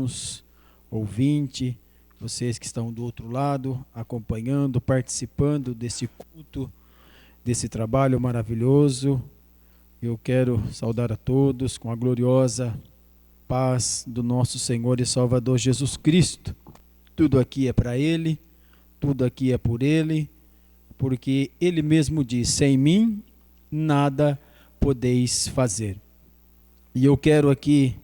irmãos, ouvinte, vocês que estão do outro lado, acompanhando, participando desse culto, desse trabalho maravilhoso. Eu quero saudar a todos com a gloriosa paz do nosso Senhor e Salvador Jesus Cristo. Tudo aqui é para Ele, tudo aqui é por Ele, porque Ele mesmo diz: sem mim nada podeis fazer. E eu quero aqui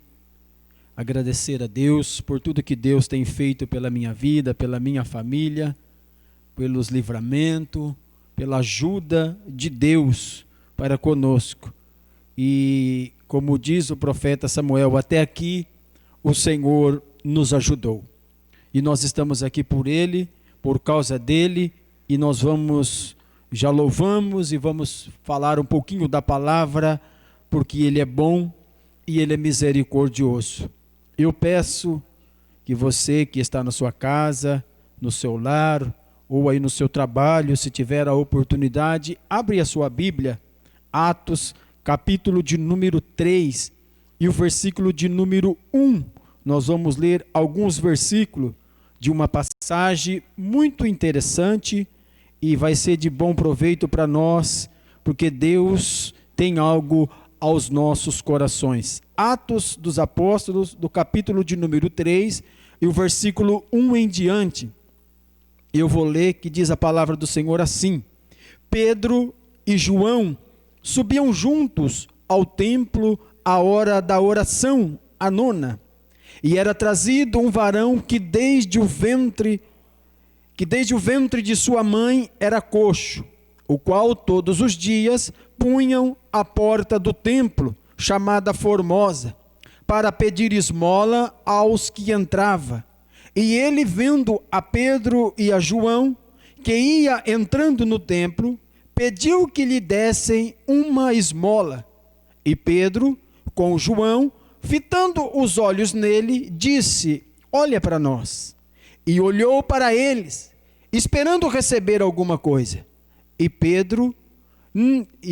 agradecer a Deus por tudo que Deus tem feito pela minha vida, pela minha família, pelos livramentos, pela ajuda de Deus para conosco. E como diz o profeta Samuel, até aqui o Senhor nos ajudou. E nós estamos aqui por Ele, por causa dEle, e nós já louvamos e vamos falar um pouquinho da palavra, porque Ele é bom e Ele é misericordioso. Eu peço que você que está na sua casa, no seu lar, ou aí no seu trabalho, se tiver a oportunidade, abre a sua Bíblia, Atos, capítulo de número 3 e o versículo de número 1. Nós vamos ler alguns versículos de uma passagem muito interessante e vai ser de bom proveito para nós, porque Deus tem algo aos nossos corações. Atos dos Apóstolos, do capítulo de número 3 e o versículo 1 em diante. Eu vou ler, que diz a palavra do Senhor assim: Pedro e João subiam juntos ao templo à hora da oração, a nona, e era trazido um varão que desde o ventre de sua mãe era coxo, o qual todos os dias punham à porta do templo, chamada Formosa, para pedir esmola aos que entrava. E ele, vendo a Pedro e a João, que ia entrando no templo, pediu que lhe dessem uma esmola. E Pedro, com João, fitando os olhos nele, disse: olha para nós. E olhou para eles, esperando receber alguma coisa. E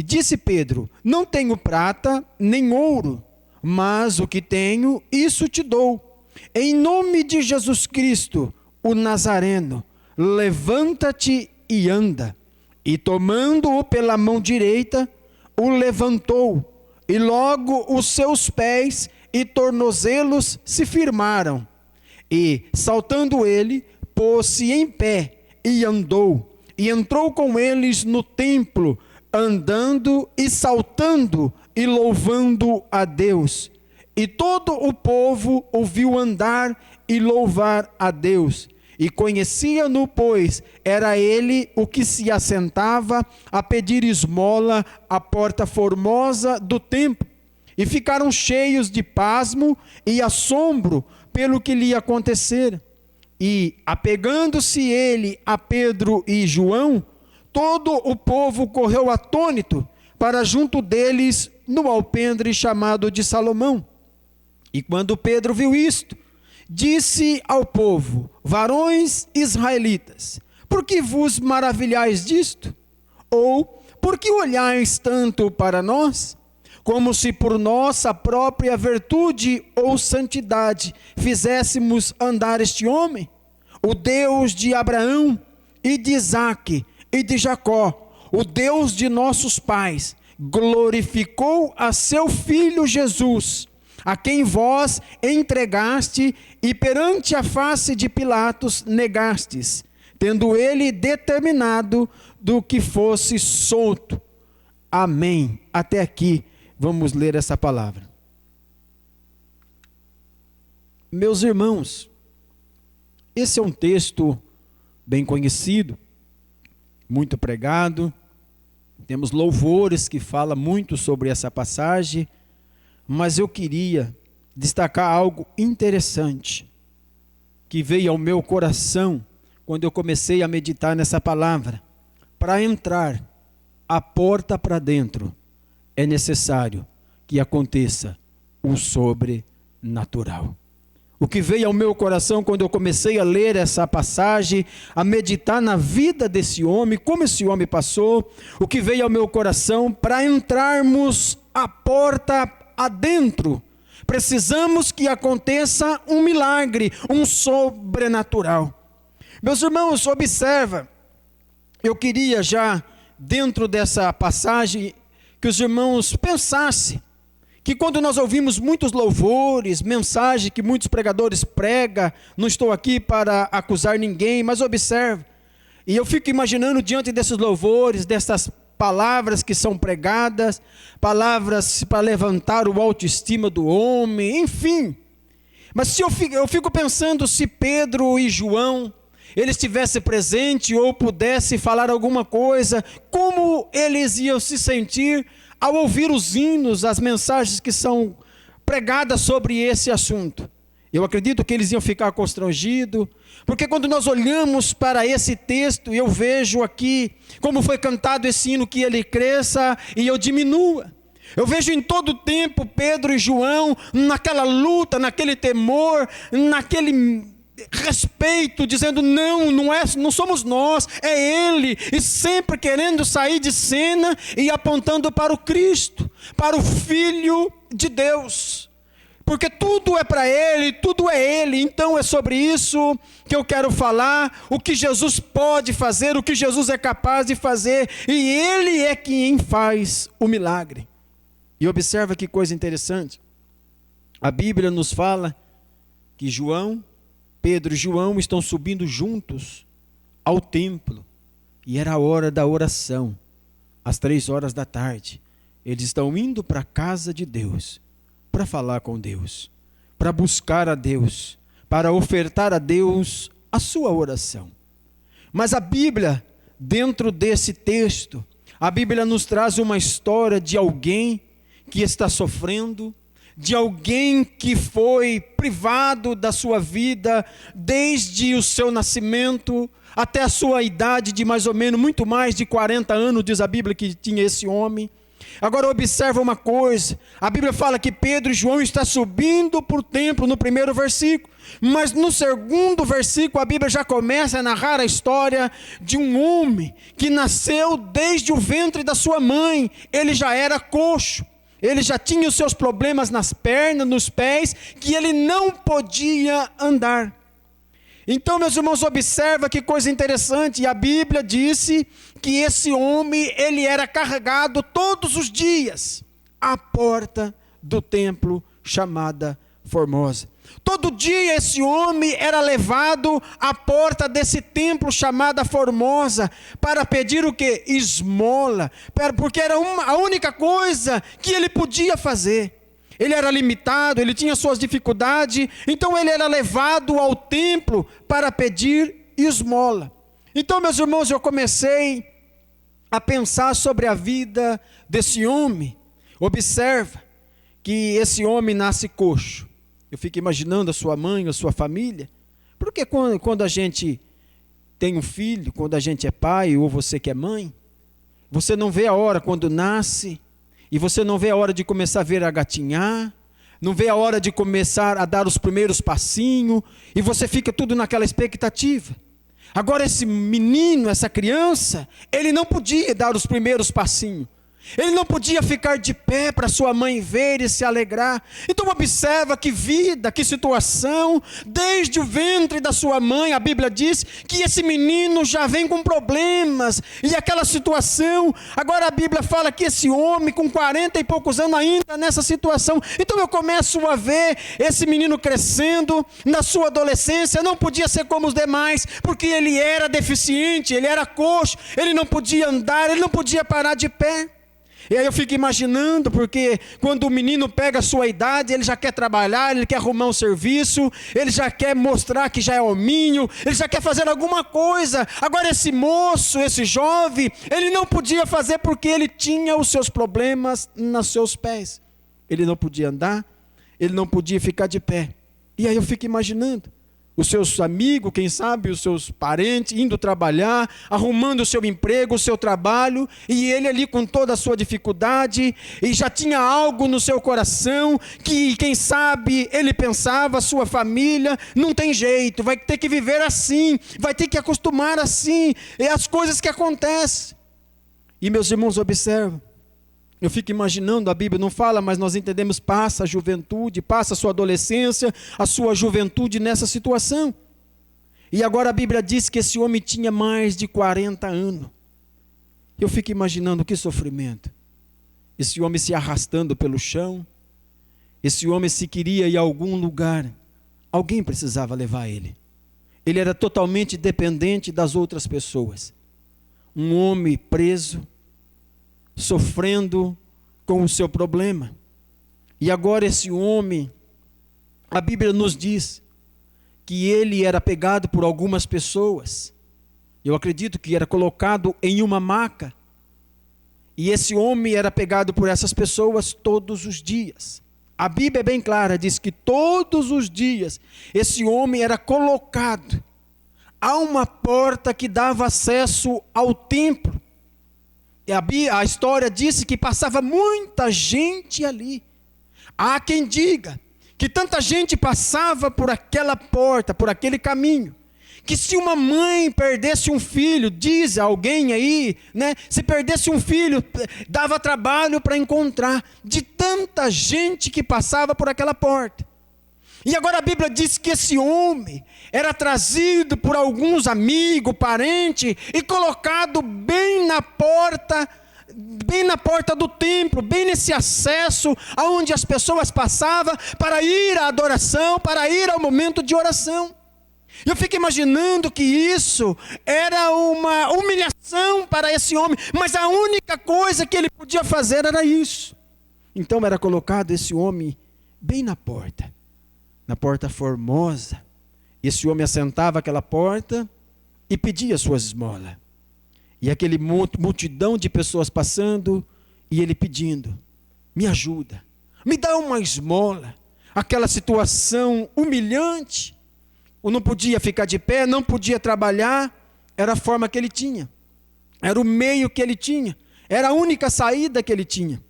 disse Pedro: não tenho prata nem ouro, mas o que tenho, isso te dou. Em nome de Jesus Cristo, o Nazareno, levanta-te e anda. E tomando-o pela mão direita, o levantou, e logo os seus pés e tornozelos se firmaram. E, saltando ele, pôs-se em pé e andou, e entrou com eles no templo, andando e saltando e louvando a Deus. E todo o povo ouviu andar e louvar a Deus. E conhecia-no, pois era ele o que se assentava a pedir esmola à porta formosa do templo. E ficaram cheios de pasmo e assombro pelo que lhe acontecera. E, apegando-se ele a Pedro e João, todo o povo correu atônito para junto deles no alpendre chamado de Salomão. E quando Pedro viu isto, disse ao povo: varões israelitas, por que vos maravilhais disto? Ou por que olhais tanto para nós, como se por nossa própria virtude ou santidade fizéssemos andar este homem? O Deus de Abraão e de Isaque e de Jacó, o Deus de nossos pais, glorificou a seu Filho Jesus, a quem vós entregaste e perante a face de Pilatos negastes, tendo ele determinado do que fosse solto. Amém. Até aqui vamos ler essa palavra. Meus irmãos, esse é um texto bem conhecido, muito pregado. Temos louvores que falam muito sobre essa passagem, mas eu queria destacar algo interessante que veio ao meu coração quando eu comecei a meditar nessa palavra. Para entrar a porta para dentro, é necessário que aconteça o sobrenatural. O que veio ao meu coração quando eu comecei a ler essa passagem, a meditar na vida desse homem, como esse homem passou, o que veio ao meu coração, para entrarmos a porta adentro, Precisamos que aconteça um milagre, um sobrenatural. Meus irmãos, observa, eu queria já, dentro dessa passagem, que os irmãos pensassem, que quando nós ouvimos muitos louvores, mensagens que muitos pregadores pregam, não estou aqui para acusar ninguém, mas observe, e eu fico imaginando diante desses louvores, dessas palavras que são pregadas, palavras para levantar o autoestima do homem, enfim. Mas se eu fico pensando se Pedro e João, eles estivessem presentes ou pudessem falar alguma coisa, como eles iam se sentir ao ouvir os hinos, as mensagens que são pregadas sobre esse assunto. Eu acredito que eles iam ficar constrangidos, porque quando nós olhamos para esse texto, eu vejo aqui como foi cantado esse hino, que ele cresça e eu diminua. Eu vejo em todo o tempo Pedro e João naquela luta, naquele temor, naquele respeito, dizendo não somos nós, é Ele, e sempre querendo sair de cena e apontando para o Cristo, para o Filho de Deus, porque tudo é para Ele, tudo é Ele. Então é sobre isso que eu quero falar, o que Jesus pode fazer, o que Jesus é capaz de fazer, e Ele é quem faz o milagre. E observa que coisa interessante, a Bíblia nos fala que Pedro e João estão subindo juntos ao templo, e era a hora da oração, às 3 horas da tarde, eles estão indo para a casa de Deus, para falar com Deus, para buscar a Deus, para ofertar a Deus a sua oração. Mas a Bíblia, dentro desse texto, a Bíblia nos traz uma história de alguém que está sofrendo, de alguém que foi privado da sua vida desde o seu nascimento até a sua idade de mais ou menos, muito mais de 40 anos, diz a Bíblia que tinha esse homem. Agora observa uma coisa, a Bíblia fala que Pedro e João estão subindo para o templo no primeiro versículo, mas no segundo versículo a Bíblia já começa a narrar a história de um homem que nasceu desde o ventre da sua mãe, ele já era coxo. Ele já tinha os seus problemas nas pernas, nos pés, que ele não podia andar. Então, meus irmãos, observa que coisa interessante. E a Bíblia disse que esse homem, ele era carregado todos os dias à porta do templo chamada Formosa. Todo dia esse homem era levado à porta desse templo chamada Formosa para pedir o quê? Esmola, porque era a única coisa que ele podia fazer. Ele era limitado, ele tinha suas dificuldades, então ele era levado ao templo para pedir esmola. Então, meus irmãos, eu comecei a pensar sobre a vida desse homem. Observa que esse homem nasce coxo. Eu fico imaginando a sua mãe, a sua família, porque quando a gente tem um filho, quando a gente é pai, ou você que é mãe, você não vê a hora quando nasce, e você não vê a hora de começar a ver a gatinhar, não vê a hora de começar a dar os primeiros passinhos, e você fica tudo naquela expectativa. Agora esse menino, essa criança, ele não podia dar os primeiros passinhos. Ele não podia ficar de pé para sua mãe ver e se alegrar. Então observa que vida, que situação, desde o ventre da sua mãe, a Bíblia diz que esse menino já vem com problemas, e aquela situação, agora a Bíblia fala que esse homem com 40 e poucos anos ainda nessa situação. Então eu começo a ver esse menino crescendo, na sua adolescência, não podia ser como os demais, porque ele era deficiente, ele era coxo, ele não podia andar, ele não podia parar de pé. E aí eu fico imaginando, porque quando o menino pega a sua idade, ele já quer trabalhar, ele quer arrumar um serviço, ele já quer mostrar que já é hominho, ele já quer fazer alguma coisa. Agora esse moço, esse jovem, ele não podia fazer porque ele tinha os seus problemas nos seus pés. Ele não podia andar, ele não podia ficar de pé. E aí eu fico imaginando os seus amigos, quem sabe, os seus parentes, indo trabalhar, arrumando o seu emprego, o seu trabalho, e ele ali com toda a sua dificuldade, e já tinha algo no seu coração, que quem sabe, ele pensava, a sua família, não tem jeito, vai ter que viver assim, vai ter que acostumar assim, é as coisas que acontecem. E meus irmãos, observam, Eu fico imaginando, a Bíblia não fala, mas nós entendemos, passa a juventude, passa a sua adolescência, a sua juventude nessa situação. E agora a Bíblia diz que esse homem tinha mais de 40 anos. Eu fico imaginando que sofrimento. Esse homem se arrastando pelo chão, esse homem se queria ir a algum lugar, alguém precisava levar ele. Ele era totalmente dependente das outras pessoas. Um homem preso, sofrendo com o seu problema. E agora esse homem, a Bíblia nos diz que ele era pegado por algumas pessoas. Eu acredito que era colocado em uma maca. E esse homem era pegado por essas pessoas todos os dias. A Bíblia é bem clara, diz que todos os dias esse homem era colocado a uma porta que dava acesso ao templo. E a história disse que passava muita gente ali. Há quem diga que tanta gente passava por aquela porta, por aquele caminho, que se uma mãe perdesse um filho, diz alguém aí, né? Se perdesse um filho, dava trabalho para encontrar, de tanta gente que passava por aquela porta. E agora a Bíblia diz que esse homem era trazido por alguns amigos, parentes, e colocado bem na porta do templo, bem nesse acesso aonde as pessoas passavam para ir à adoração, para ir ao momento de oração. Eu fico imaginando que isso era uma humilhação para esse homem, mas a única coisa que ele podia fazer era isso. Então era colocado esse homem bem na porta formosa. Esse homem assentava àquela porta e pedia suas esmolas. E aquele multidão de pessoas passando e ele pedindo: me ajuda, me dá uma esmola. Aquela situação humilhante. Eu não podia ficar de pé, não podia trabalhar. Era a forma que ele tinha. Era o meio que ele tinha. Era a única saída que ele tinha.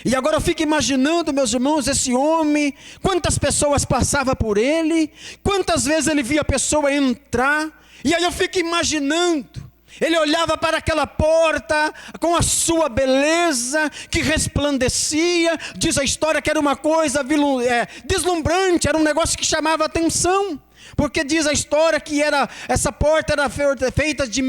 E agora eu fico imaginando, meus irmãos, esse homem, quantas pessoas passavam por ele, quantas vezes ele via a pessoa entrar, e aí eu fico imaginando, ele olhava para aquela porta com a sua beleza que resplandecia, diz a história que era uma coisa deslumbrante, era um negócio que chamava atenção, porque diz a história que essa porta era feita de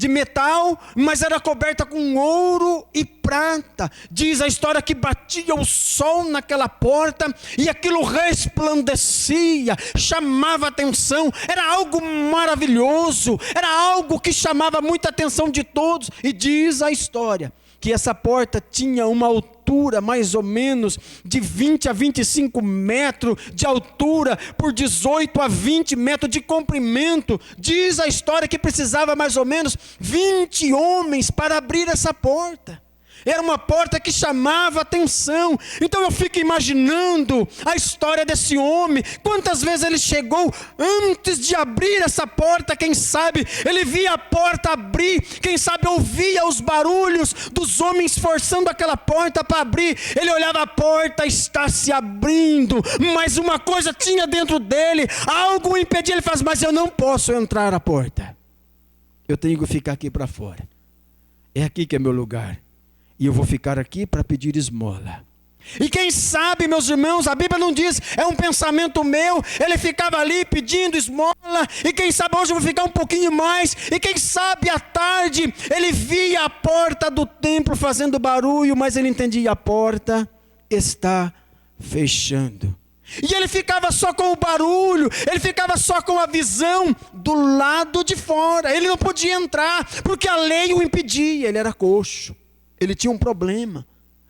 metal, mas era coberta com ouro e prata. Diz a história que batia o sol naquela porta e aquilo resplandecia, chamava atenção, era algo maravilhoso, era algo que chamava muita atenção de todos. E diz a história que essa porta tinha uma altura mais ou menos de 20 a 25 metros de altura, por 18 a 20 metros de comprimento. Diz a história que precisava mais ou menos 20 homens para abrir essa porta. Era uma porta que chamava atenção. Então eu fico imaginando a história desse homem. Quantas vezes ele chegou antes de abrir essa porta, quem sabe ele via a porta abrir, quem sabe ouvia os barulhos dos homens forçando aquela porta para abrir. Ele olhava, a porta está se abrindo, mas uma coisa tinha dentro dele, algo o impedia. Ele faz: mas eu não posso entrar na porta, eu tenho que ficar aqui para fora. É aqui que é meu lugar. E eu vou ficar aqui para pedir esmola. E quem sabe, meus irmãos, a Bíblia não diz, é um pensamento meu, ele ficava ali pedindo esmola, e quem sabe hoje eu vou ficar um pouquinho mais, e quem sabe à tarde ele via a porta do templo fazendo barulho, mas ele entendia: a porta está fechando. E ele ficava só com o barulho, ele ficava só com a visão do lado de fora, ele não podia entrar, porque a lei o impedia, ele era coxo. Ele tinha um problema.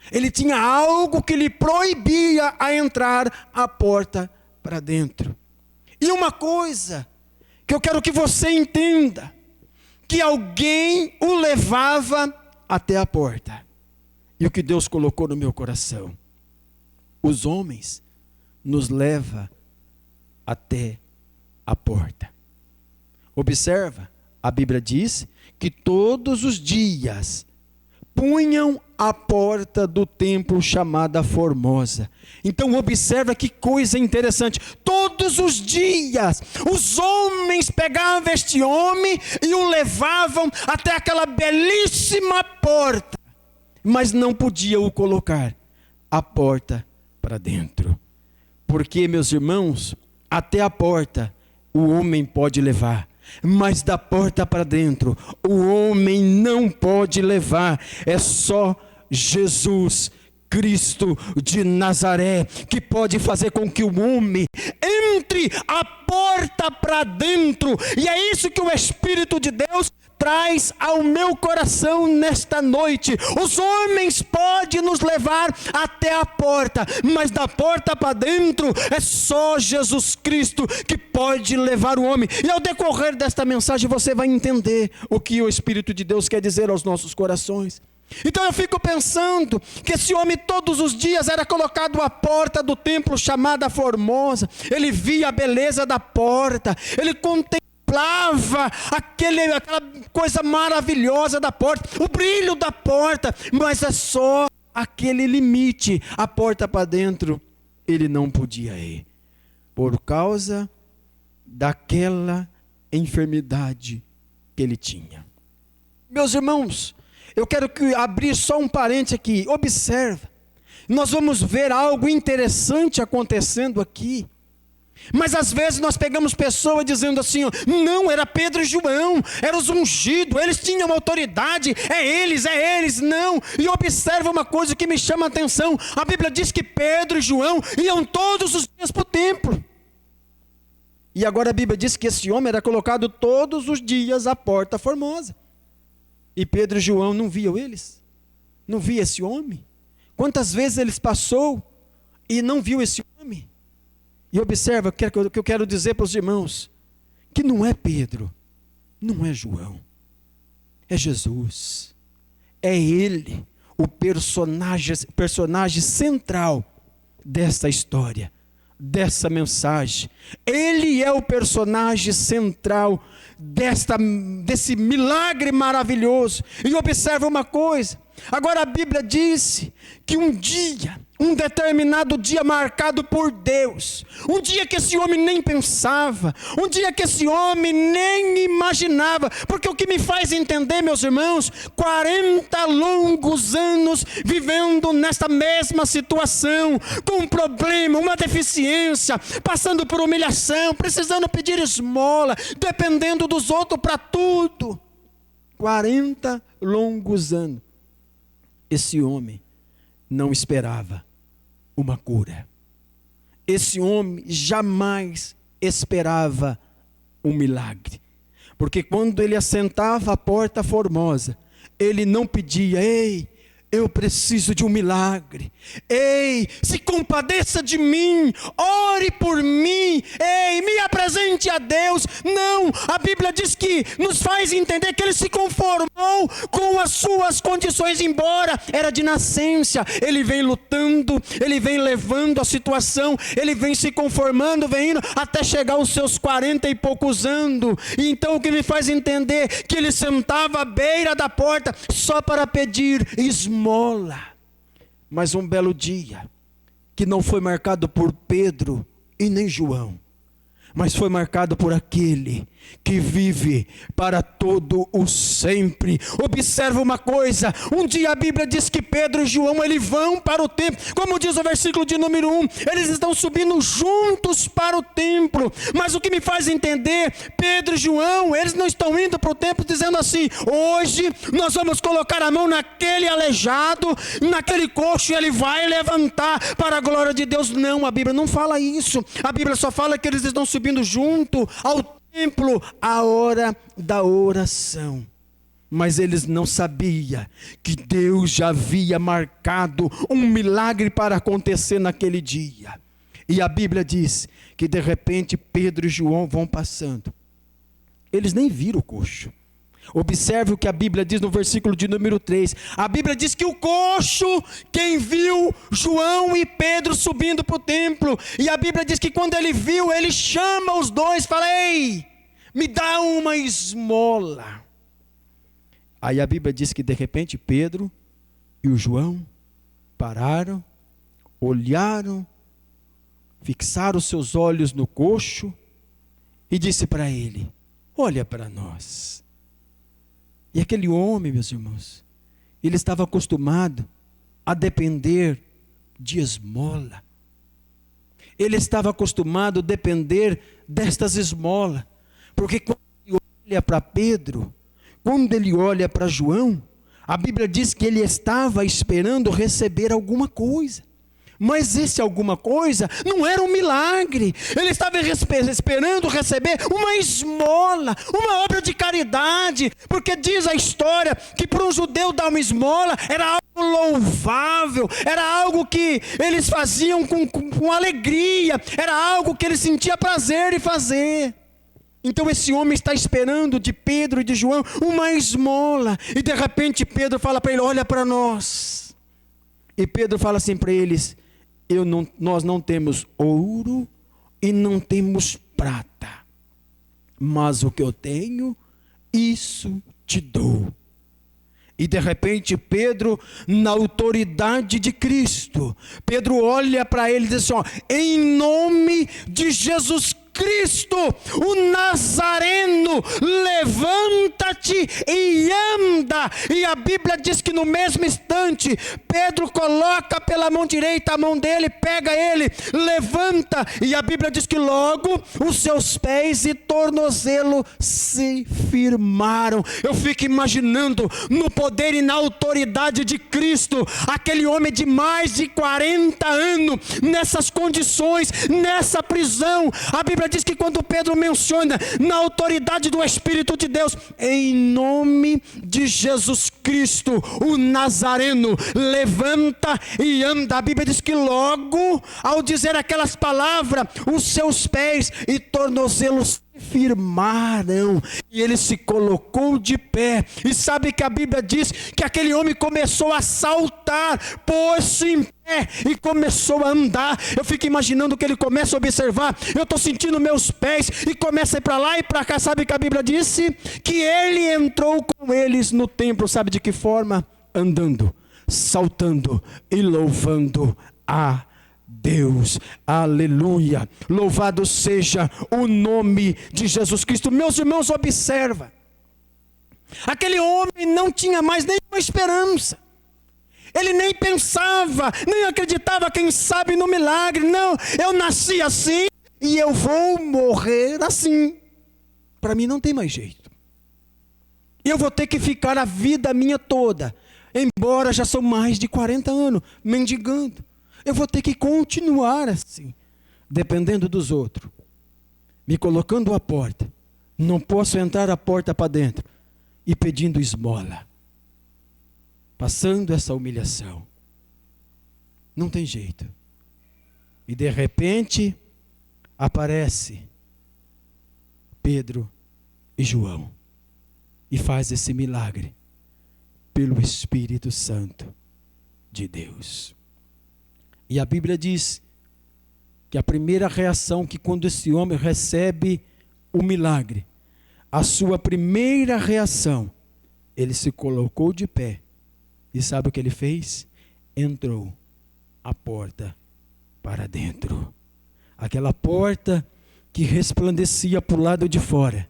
Ele tinha algo que lhe proibia a entrar a porta para dentro. E uma coisa que eu quero que você entenda, que alguém o levava até a porta. E o que Deus colocou no meu coração: os homens nos levam até a porta. Observa, a Bíblia diz que todos os dias punham a porta do templo chamada Formosa. Então observa que coisa interessante. Todos os dias os homens pegavam este homem e o levavam até aquela belíssima porta. mas não podia o colocar a porta para dentro. Porque, meus irmãos, até a porta o homem pode levar, mas da porta para dentro o homem não pode levar. É só Jesus Cristo de Nazaré que pode fazer com que o homem entre a porta para dentro. E é isso que o Espírito de Deus traz ao meu coração nesta noite. Os homens podem nos levar até a porta, mas da porta para dentro é só Jesus Cristo que pode levar o homem. E ao decorrer desta mensagem você vai entender o que o Espírito de Deus quer dizer aos nossos corações. Então eu fico pensando que esse homem todos os dias era colocado à porta do templo chamada Formosa. Ele via a beleza da porta, ele contemplava aquela coisa maravilhosa da porta, o brilho da porta, mas é só aquele limite, a porta para dentro ele não podia ir, por causa daquela enfermidade que ele tinha. Meus irmãos, eu quero abrir só um parênteses aqui. Observa, nós vamos ver algo interessante acontecendo aqui. Mas às vezes nós pegamos pessoas dizendo assim, não, era Pedro e João, eram os ungidos, eles tinham autoridade, é eles, não. E observa uma coisa que me chama a atenção, a Bíblia diz que Pedro e João iam todos os dias para o templo. E agora a Bíblia diz que esse homem era colocado todos os dias à porta formosa. E Pedro e João não viam eles? Não via esse homem? Quantas vezes eles passou e não viu esse homem? E observa o que eu quero dizer para os irmãos, que não é Pedro, não é João, é Jesus. É ele, o personagem central desta história, dessa mensagem. Ele é o personagem central desse milagre maravilhoso. E observa uma coisa, agora a Bíblia diz que um determinado dia marcado por Deus, um dia que esse homem nem pensava, um dia que esse homem nem imaginava, porque o que me faz entender, meus irmãos, 40 longos anos vivendo nesta mesma situação, com um problema, uma deficiência, passando por humilhação, precisando pedir esmola, dependendo dos outros para tudo, 40 longos anos, esse homem não esperava uma cura. Esse homem jamais esperava um milagre. Porque quando ele assentava à porta formosa, ele não pedia, ei, eu preciso de um milagre. Ei, se compadeça de mim, ore por mim, ei, me apresente a Deus. Não, a Bíblia diz que nos faz entender que ele se conformou com as suas condições, embora era de nascença. Ele vem lutando, ele vem levando a situação, ele vem se conformando, vem indo até chegar aos seus 40 e poucos anos. E então o que me faz entender que ele sentava à beira da porta só para pedir esmola. Mas um belo dia, que não foi marcado por Pedro e nem João, mas foi marcado por aquele que vive para todo o sempre. Observa uma coisa, um dia a Bíblia diz que Pedro e João, eles vão para o templo, como diz o versículo de número 1, eles estão subindo juntos para o templo, mas o que me faz entender, Pedro e João, eles não estão indo para o templo dizendo assim, hoje nós vamos colocar a mão naquele aleijado, naquele coxo, e ele vai levantar para a glória de Deus. Não, a Bíblia não fala isso, a Bíblia só fala que eles estão subindo junto ao templo, a hora da oração. Mas eles não sabiam que Deus já havia marcado um milagre para acontecer naquele dia. E a Bíblia diz que de repente Pedro e João vão passando. Eles nem viram o coxo. Observe o que a Bíblia diz no versículo de número 3. A Bíblia diz que o coxo, quem viu João e Pedro subindo para o templo, e a Bíblia diz que quando ele viu, ele chama os dois, fala, ei, me dá uma esmola. Aí a Bíblia diz que de repente Pedro e o João pararam, olharam, fixaram seus olhos no coxo e disse para ele, olha para nós. E aquele homem, meus irmãos, ele estava acostumado a depender de esmola. Ele estava acostumado a depender destas esmolas. Porque quando ele olha para Pedro, quando ele olha para João, a Bíblia diz que ele estava esperando receber alguma coisa. Mas esse alguma coisa não era um milagre. Ele estava esperando receber uma esmola, uma obra de caridade. Porque diz a história que para um judeu dar uma esmola era algo louvável, era algo que eles faziam com alegria, era algo que ele sentia prazer em fazer. Então esse homem está esperando de Pedro e de João uma esmola. E de repente Pedro fala para ele: olha para nós. E Pedro fala assim para eles: nós não temos ouro e não temos prata, mas o que eu tenho, isso te dou. E de repente Pedro, na autoridade de Cristo, Pedro olha para ele e diz assim: ó, em nome de Jesus Cristo, o Nazareno, levanta-te e anda. E a Bíblia diz que no mesmo instante, Pedro coloca pela mão direita a mão dele, pega ele, levanta. E a Bíblia diz que logo os seus pés e tornozelo se firmaram. Eu fico imaginando no poder e na autoridade de Cristo, aquele homem de mais de 40 anos, nessas condições, nessa prisão. A Bíblia diz que quando Pedro menciona na autoridade do Espírito de Deus, em nome de Jesus Cristo, o Nazareno, levanta e anda. A Bíblia diz que logo, ao dizer aquelas palavras, os seus pés e tornozelos firmaram, e ele se colocou de pé. E sabe que a Bíblia diz que aquele homem começou a saltar, pôs-se em pé e começou a andar. Eu fico imaginando que ele começa a observar: eu estou sentindo meus pés, e começa a ir para lá e para cá. Sabe que a Bíblia disse que ele entrou com eles no templo, sabe de que forma? Andando, saltando e louvando a Deus. Aleluia, louvado seja o nome de Jesus Cristo. Meus irmãos, observa, aquele homem não tinha mais nenhuma esperança. Ele nem pensava, nem acreditava, quem sabe, no milagre. Não, eu nasci assim e eu vou morrer assim. Para mim não tem mais jeito. Eu vou ter que ficar a vida minha toda, embora já são mais de 40 anos, mendigando. Eu vou ter que continuar assim, dependendo dos outros, me colocando à porta. Não posso entrar a porta para dentro e pedindo esmola, passando essa humilhação. Não tem jeito. E de repente aparece Pedro e João e faz esse milagre pelo Espírito Santo de Deus. E a Bíblia diz que a primeira reação, que quando esse homem recebe o milagre, a sua primeira reação, ele se colocou de pé. E sabe o que ele fez? Entrou a porta para dentro. Aquela porta que resplandecia para o lado de fora.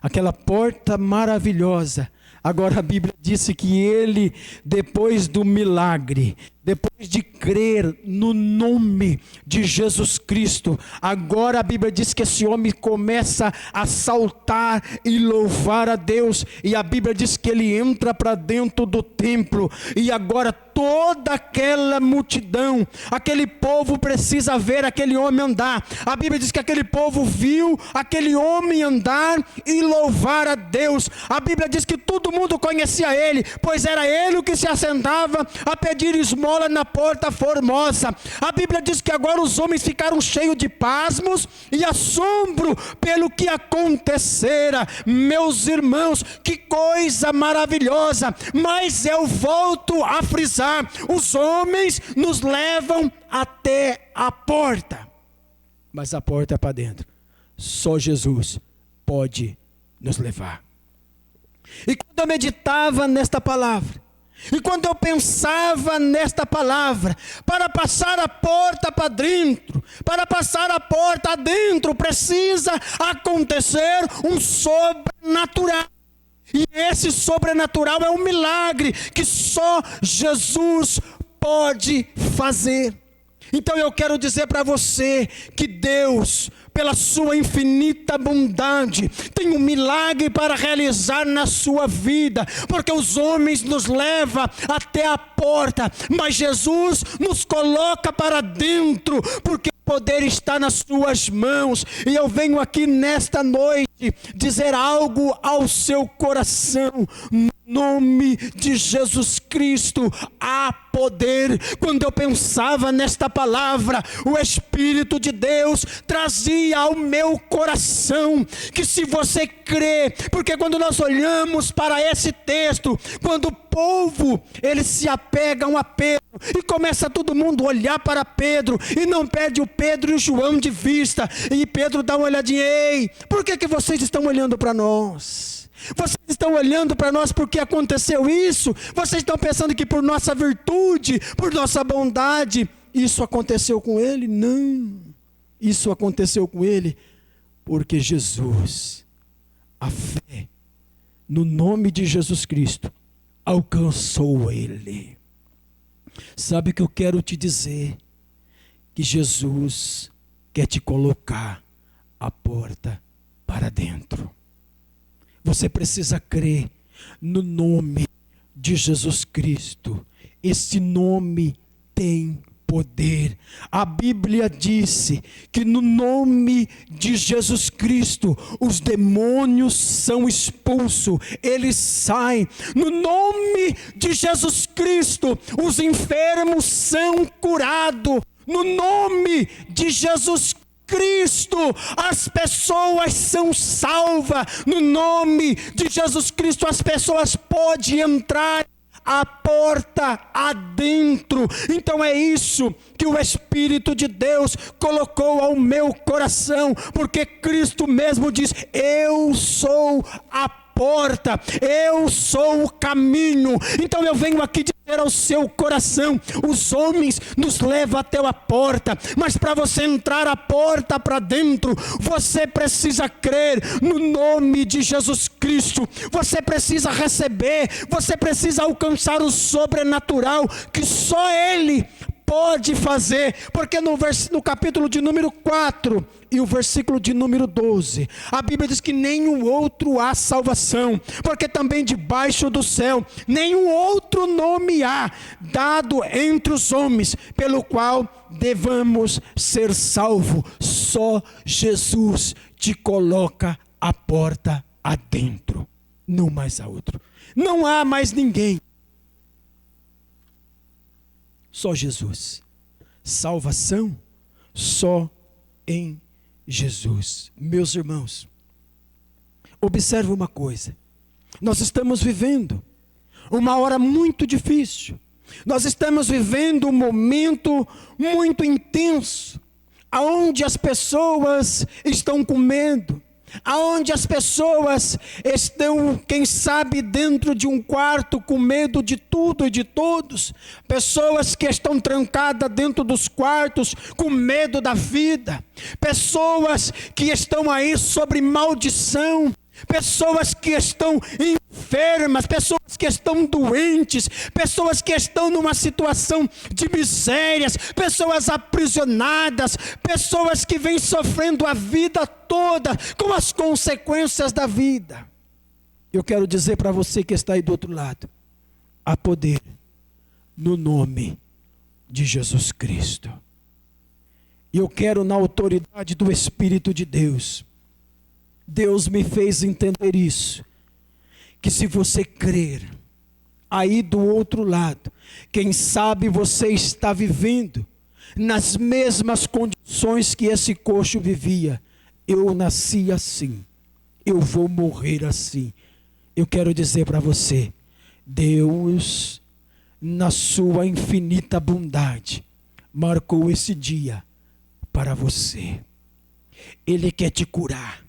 Aquela porta maravilhosa. Agora a Bíblia disse que ele, depois do milagre, depois de crer no nome de Jesus Cristo, agora a Bíblia diz que esse homem começa a saltar e louvar a Deus. E a Bíblia diz que ele entra para dentro do templo. E agora toda aquela multidão, aquele povo precisa ver aquele homem andar. A Bíblia diz que aquele povo viu aquele homem andar e louvar a Deus. A Bíblia diz que todo mundo conhecia ele, pois era ele o que se assentava a pedir esmola na porta formosa. A Bíblia diz que agora os homens ficaram cheios de pasmos e assombro pelo que acontecera. Meus irmãos, que coisa maravilhosa. Mas eu volto a frisar: os homens nos levam até a porta, mas a porta é para dentro. Só Jesus pode nos levar. E quando eu meditava nesta palavra, e quando eu pensava nesta palavra, para passar a porta para dentro, para passar a porta adentro, precisa acontecer um sobrenatural. E esse sobrenatural é um milagre que só Jesus pode fazer. Então eu quero dizer para você que Deus, pela sua infinita bondade, tem um milagre para realizar na sua vida, porque os homens nos levam até a porta, mas Jesus nos coloca para dentro, porque o poder está nas suas mãos. E eu venho aqui nesta noite dizer algo ao seu coração. No nome de Jesus Cristo há poder. Quando eu pensava nesta palavra, o Espírito de Deus trazia ao meu coração que, se você crê, porque quando nós olhamos para esse texto, quando o povo, eles se apegam a Pedro, e começa todo mundo a olhar para Pedro, e não perde o Pedro e o João de vista, e Pedro dá uma olhadinha: ei, por que vocês estão olhando para nós? Vocês estão olhando para nós porque aconteceu isso? Vocês estão pensando que por nossa virtude, por nossa bondade, isso aconteceu com ele? Não, isso aconteceu com ele porque Jesus, a fé no nome de Jesus Cristo, alcançou ele. Sabe o que eu quero te dizer? Que Jesus quer te colocar a porta para dentro. Você precisa crer no nome de Jesus Cristo. Esse nome tem poder. A Bíblia disse que no nome de Jesus Cristo os demônios são expulsos, eles saem. No nome de Jesus Cristo os enfermos são curados. No nome de Jesus Cristo, as pessoas são salvas. No nome de Jesus Cristo, as pessoas podem entrar a porta adentro. Então é isso que o Espírito de Deus colocou ao meu coração, porque Cristo mesmo diz: eu sou a porta, eu sou o caminho. Então eu venho aqui dizer ao seu coração: os homens nos levam até a porta, mas para você entrar a porta para dentro, você precisa crer no nome de Jesus Cristo. Você precisa receber, você precisa alcançar o sobrenatural que só Ele pode fazer, porque no capítulo de número 4 e o versículo de número 12, a Bíblia diz que nenhum outro há salvação, porque também debaixo do céu nenhum outro nome há dado entre os homens, pelo qual devamos ser salvos. Só Jesus te coloca a porta adentro, não mais há outro, não há mais ninguém. Só Jesus. Salvação só em Jesus. Meus irmãos, observe uma coisa. Nós estamos vivendo uma hora muito difícil. Nós estamos vivendo um momento muito intenso, aonde as pessoas estão com medo, aonde as pessoas estão, quem sabe, dentro de um quarto com medo de tudo e de todos. Pessoas que estão trancadas dentro dos quartos com medo da vida. Pessoas que estão aí sobre maldição. Pessoas que estão enfermas, pessoas que estão doentes, pessoas que estão numa situação de misérias, pessoas aprisionadas, pessoas que vêm sofrendo a vida toda com as consequências da vida. Eu quero dizer para você que está aí do outro lado: há poder no nome de Jesus Cristo. E eu quero, na autoridade do Espírito de Deus, Deus me fez entender isso, que se você crer, aí do outro lado, quem sabe você está vivendo nas mesmas condições que esse coxo vivia. Eu nasci assim, eu vou morrer assim. Eu quero dizer para você: Deus, na sua infinita bondade, marcou esse dia para você. Ele quer te curar.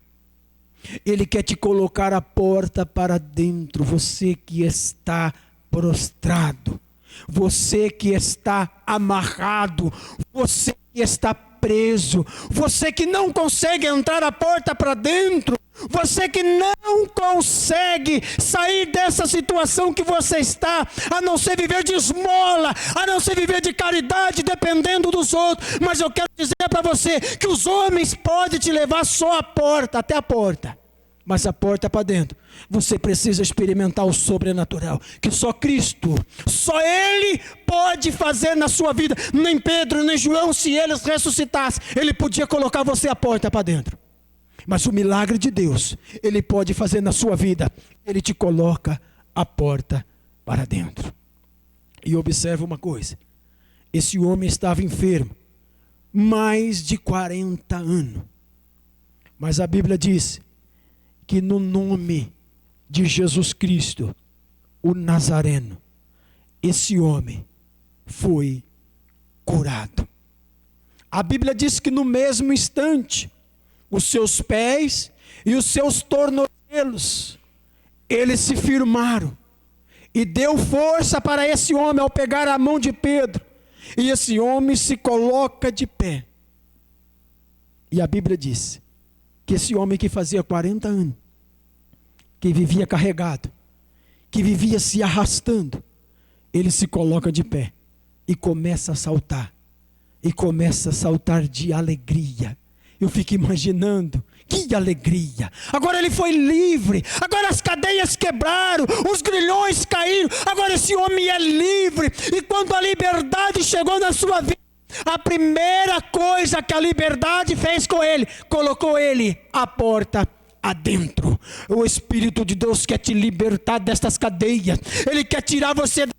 Ele quer te colocar a porta para dentro. Você que está prostrado, você que está amarrado, você que está preso, você que não consegue entrar a porta para dentro, Você que não consegue sair dessa situação que você está, a não ser viver de esmola, a não ser viver de caridade, dependendo dos outros. Mas eu quero dizer para você que os homens podem te levar só à porta, até a porta. Mas a porta para dentro, você precisa experimentar o sobrenatural, que só Cristo, só Ele pode fazer na sua vida. Nem Pedro, nem João, se eles ressuscitassem, Ele podia colocar você à porta para dentro. Mas o milagre de Deus, Ele pode fazer na sua vida. Ele te coloca a porta para dentro. E observa uma coisa. Esse homem estava enfermo. Mais de 40 anos. Mas a Bíblia diz que no nome de Jesus Cristo, o Nazareno, esse homem foi curado. A Bíblia diz que no mesmo instante, os seus pés e os seus tornozelos, eles se firmaram, e deu força para esse homem ao pegar a mão de Pedro, e esse homem se coloca de pé. E a Bíblia diz que esse homem que fazia 40 anos, que vivia carregado, que vivia se arrastando, ele se coloca de pé e começa a saltar, e começa a saltar de alegria. Eu fico imaginando, que alegria, agora ele foi livre, agora as cadeias quebraram, os grilhões caíram, agora esse homem é livre. E quando a liberdade chegou na sua vida, a primeira coisa que a liberdade fez com ele, colocou ele à porta adentro. O Espírito de Deus quer te libertar destas cadeias, Ele quer tirar você da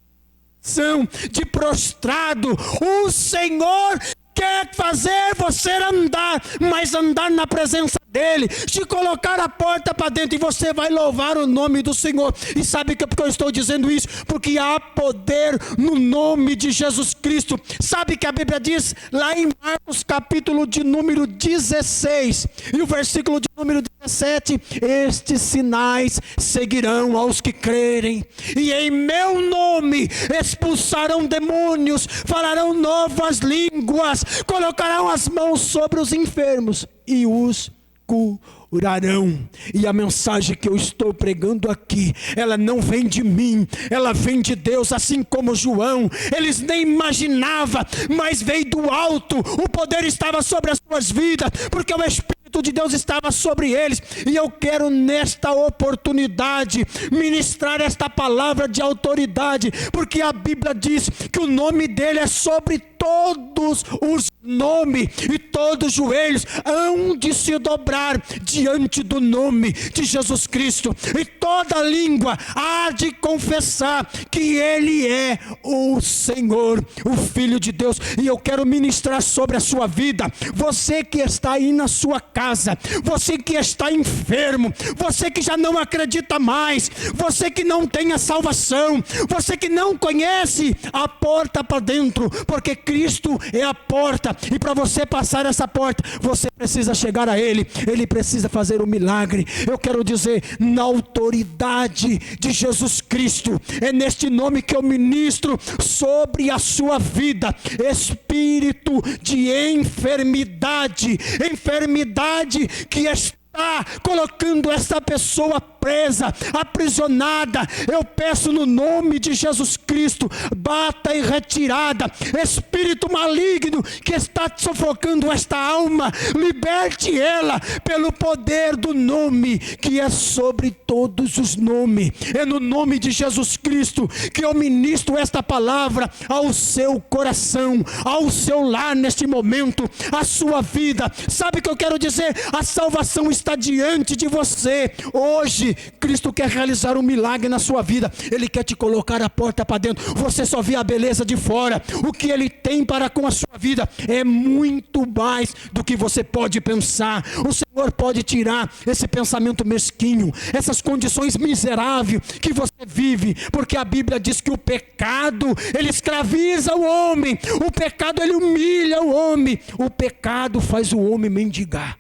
situação de prostrado. O Senhor quer fazer você andar, mas andar na presença dEle, te colocar a porta para dentro, e você vai louvar o nome do Senhor. E sabe que eu estou dizendo isso? Porque há poder no nome de Jesus Cristo. Sabe que a Bíblia diz lá em Marcos capítulo de número 16 e o versículo de número 17: estes sinais seguirão aos que crerem, e em meu nome expulsarão demônios, falarão novas línguas, colocarão as mãos sobre os enfermos e os curarão. E a mensagem que eu estou pregando aqui, ela não vem de mim, ela vem de Deus. Assim como João, eles nem imaginavam, mas veio do alto, o poder estava sobre as suas vidas, porque o Espírito de Deus estava sobre eles. E eu quero nesta oportunidade ministrar esta palavra de autoridade, porque a Bíblia diz que o nome dele é sobre todos os nomes, e todos os joelhos hão de se dobrar diante do nome de Jesus Cristo, e toda língua há de confessar que Ele é o Senhor, o Filho de Deus. E eu quero ministrar sobre a sua vida, você que está aí na sua casa, você que está enfermo, você que já não acredita mais, você que não tem a salvação, você que não conhece a porta para dentro, porque Cristo é a porta, e para você passar essa porta, você precisa chegar a Ele, Ele precisa fazer um milagre. Eu quero dizer, na autoridade de Jesus Cristo, é neste nome que eu ministro sobre a sua vida. Espírito de enfermidade, enfermidade que está colocando essa pessoa presa, aprisionada, eu peço no nome de Jesus Cristo, bata em retirada. Espírito maligno que está sufocando esta alma, liberte ela pelo poder do nome que é sobre todos os nomes. É no nome de Jesus Cristo que eu ministro esta palavra ao seu coração, ao seu lar neste momento, à sua vida. Sabe o que eu quero dizer? A salvação está diante de você. Hoje Cristo quer realizar um milagre na sua vida. Ele quer te colocar a porta para dentro. Você só vê a beleza de fora. O que Ele tem para com a sua vida é muito mais do que você pode pensar. O Senhor pode tirar esse pensamento mesquinho, essas condições miseráveis que você vive, porque a Bíblia diz que o pecado, ele escraviza o homem, o pecado, ele humilha o homem, o pecado faz o homem mendigar.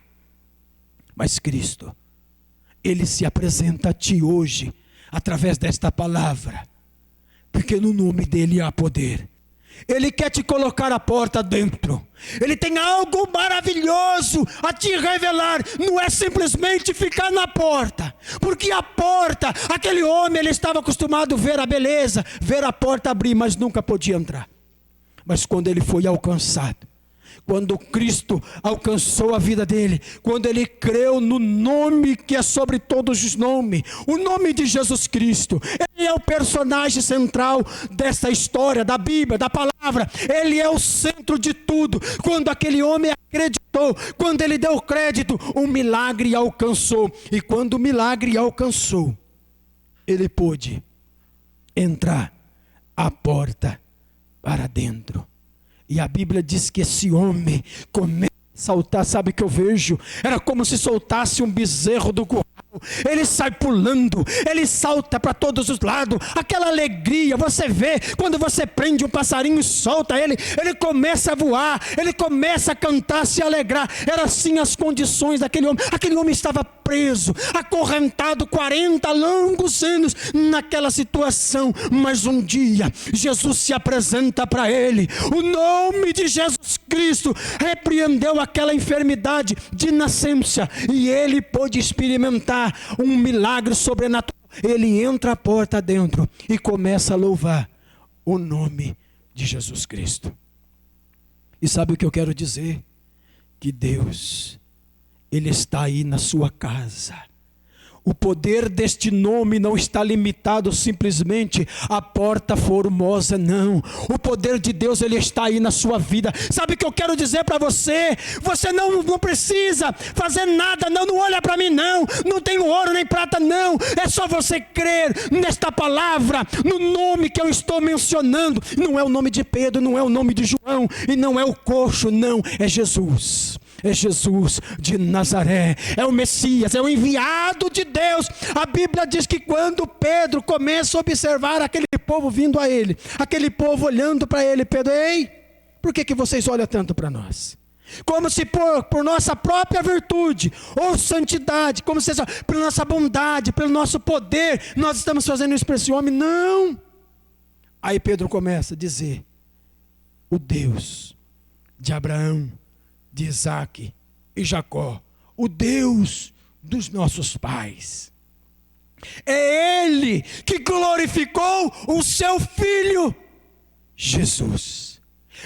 Mas Cristo, Ele se apresenta a ti hoje, através desta palavra, porque no nome dEle há poder. Ele quer te colocar a porta dentro. Ele tem algo maravilhoso a te revelar. Não é simplesmente ficar na porta. Porque a porta, aquele homem, ele estava acostumado a ver a beleza, ver a porta abrir, mas nunca podia entrar. Mas quando ele foi alcançado, quando Cristo alcançou a vida dele, quando ele creu no nome que é sobre todos os nomes, o nome de Jesus Cristo, ele é o personagem central dessa história, da Bíblia, da palavra, ele é o centro de tudo. Quando aquele homem acreditou, quando ele deu crédito, um milagre alcançou, e quando o milagre alcançou, ele pôde entrar a porta para dentro. E a Bíblia diz que esse homem começa a saltar, sabe o que eu vejo? Era como se soltasse um bezerro do curral. Ele sai pulando, ele salta para todos os lados, aquela alegria, você vê, quando você prende um passarinho e solta ele, ele começa a voar, ele começa a cantar, se alegrar. Eram assim as condições daquele homem estava preso, acorrentado 40 longos anos naquela situação, mas um dia, Jesus se apresenta para ele, o nome de Jesus Cristo repreendeu aquela enfermidade de nascença, e ele pôde experimentar um milagre sobrenatural. Ele entra a porta dentro e começa a louvar o nome de Jesus Cristo. E sabe o que eu quero dizer? Que Deus, Ele está aí na sua casa. O poder deste nome não está limitado simplesmente à porta formosa, não. O poder de Deus, ele está aí na sua vida. Sabe o que eu quero dizer para você? Você não precisa fazer nada, não olha para mim, não tenho ouro nem prata, não. É só você crer nesta palavra, no nome que eu estou mencionando. Não é o nome de Pedro, não é o nome de João, e não é o coxo, não, é Jesus. É Jesus de Nazaré, é o Messias, é o enviado de Deus. A Bíblia diz que quando Pedro começa a observar aquele povo vindo a ele, aquele povo olhando para ele, Pedro, ei, por que vocês olham tanto para nós? Como se por nossa própria virtude ou santidade, como se por nossa bondade, pelo nosso poder, nós estamos fazendo isso para esse homem. Não. Aí Pedro começa a dizer, o Deus de Abraão, de Isaac e Jacó, o Deus dos nossos pais, é Ele que glorificou o seu Filho Jesus.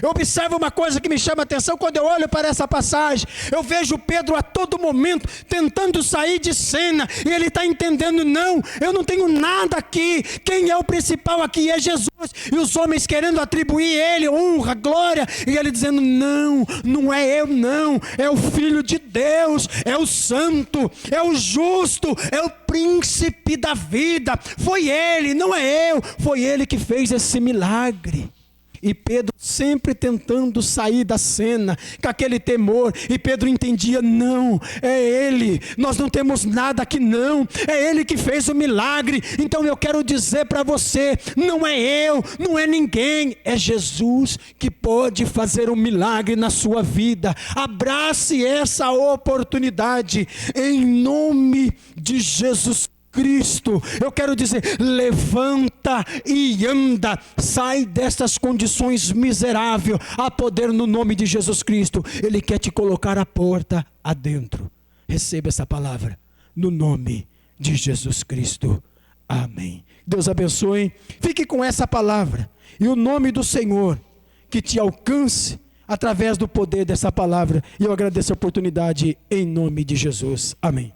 Eu observo uma coisa que me chama a atenção quando eu olho para essa passagem. Eu vejo Pedro a todo momento tentando sair de cena, e ele está entendendo, não, eu não tenho nada aqui, quem é o principal aqui é Jesus, e os homens querendo atribuir a ele honra, glória, e ele dizendo, não é eu, não, é o Filho de Deus, é o santo, é o justo, é o príncipe da vida, foi ele, não é eu, foi ele que fez esse milagre. E Pedro sempre tentando sair da cena, com aquele temor, e Pedro entendia, não, é Ele, nós não temos nada aqui não, é Ele que fez o milagre. Então eu quero dizer para você, não é eu, não é ninguém, é Jesus que pode fazer um milagre na sua vida. Abrace essa oportunidade, em nome de Jesus Cristo. Eu quero dizer, levanta e anda, sai dessas condições miseráveis, há poder no nome de Jesus Cristo. Ele quer te colocar a porta adentro. Receba essa palavra no nome de Jesus Cristo. Amém. Deus abençoe. Fique com essa palavra e o nome do Senhor que te alcance através do poder dessa palavra. E eu agradeço a oportunidade em nome de Jesus. Amém.